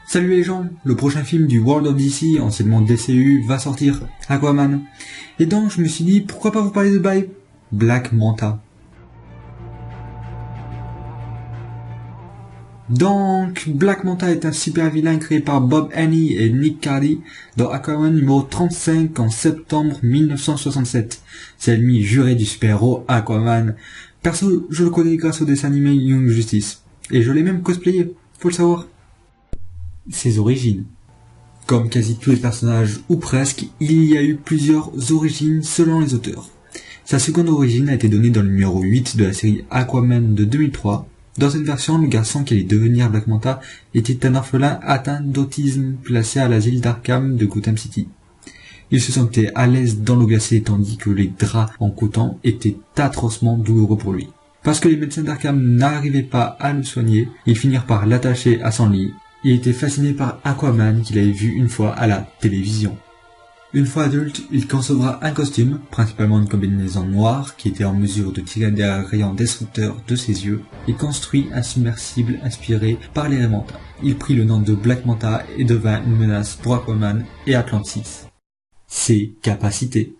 Salut les gens, le prochain film du World of DC, anciennement DCU, va sortir, Aquaman. Et donc je me suis dit, pourquoi pas vous parler de Black Manta. Donc, Black Manta est un super vilain créé par Bob Haney et Nick Cardy dans Aquaman numéro 35 en septembre 1967. C'est l'ennemi juré du super-héros Aquaman. Perso, je le connais grâce au dessin animé Young Justice. Et je l'ai même cosplayé, faut le savoir. Ses origines. Comme quasi tous les personnages, ou presque, il y a eu plusieurs origines selon les auteurs. Sa seconde origine a été donnée dans le numéro 8 de la série Aquaman de 2003. Dans cette version, le garçon qui allait devenir Black Manta était un orphelin atteint d'autisme placé à l'asile d'Arkham de Gotham City. Il se sentait à l'aise dans l'eau glacée tandis que les draps en coton étaient atrocement douloureux pour lui. Parce que les médecins d'Arkham n'arrivaient pas à le soigner, ils finirent par l'attacher à son lit. Il était fasciné par Aquaman qu'il avait vu une fois à la télévision. Une fois adulte, il concevra un costume, principalement une combinaison noire qui était en mesure de tirer des rayons destructeurs de ses yeux, et construit un submersible inspiré par les Manta. Il prit le nom de Black Manta et devint une menace pour Aquaman et Atlantis. Ses capacités.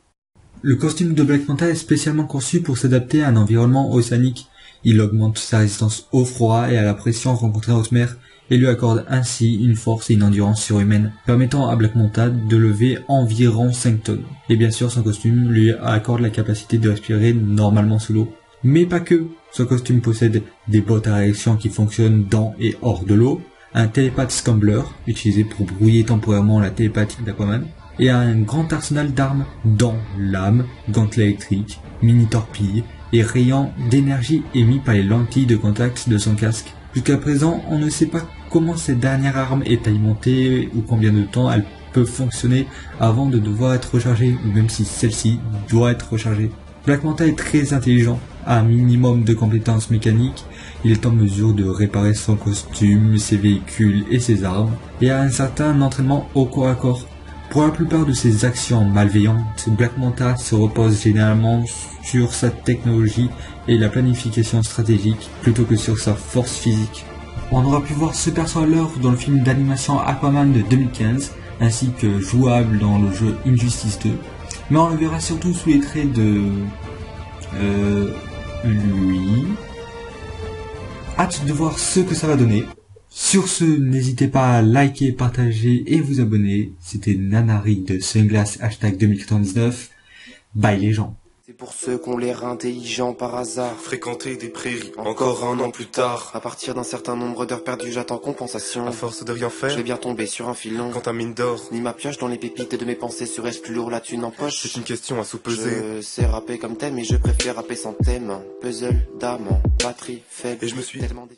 Le costume de Black Manta est spécialement conçu pour s'adapter à un environnement océanique. Il augmente sa résistance au froid et à la pression rencontrée en haute mer, et lui accorde ainsi une force et une endurance surhumaine, permettant à Black Manta de lever environ 5 tonnes. Et bien sûr, son costume lui accorde la capacité de respirer normalement sous l'eau. Mais pas que. Son costume possède des bottes à réaction qui fonctionnent dans et hors de l'eau, un télépathe scrambler, utilisé pour brouiller temporairement la télépathie d'Aquaman, et un grand arsenal d'armes, dont lames, gantelets électriques, mini-torpilles et rayons d'énergie émis par les lentilles de contact de son casque. Jusqu'à présent, on ne sait pas comment cette dernière arme est alimentée ou combien de temps elle peut fonctionner avant de devoir être rechargée, ou même si celle-ci doit être rechargée. Black Manta est très intelligent, a un minimum de compétences mécaniques, il est en mesure de réparer son costume, ses véhicules et ses armes, et a un certain entraînement au corps à corps. Pour la plupart de ses actions malveillantes, Black Manta se repose généralement sur sa technologie et la planification stratégique plutôt que sur sa force physique. On aura pu voir ce perso à l'œuvre dans le film d'animation Aquaman de 2015, ainsi que jouable dans le jeu Injustice 2, mais on le verra surtout sous les traits de... lui... Hâte de voir ce que ça va donner. Sur ce, n'hésitez pas à liker, partager et vous abonner. C'était Nanari de Sunglass #2099. Bye les gens. C'est pour ceux qu'on l'air intelligents par hasard. Fréquenter des prairies, encore un an plus tard. À partir d'un certain nombre d'heures perdues, j'attends compensation. À force de rien faire, je vais bien tomber sur un filon. Quand ta mine d'or, ni ma pioche dans les pépites de mes pensées, serait-ce plus lourd la thune en poche? C'est une question à sous-peser. Je sais rapper comme thème, mais je préfère rapper sans thème. Puzzle, d'amant, batterie faible. Et je me suis tellement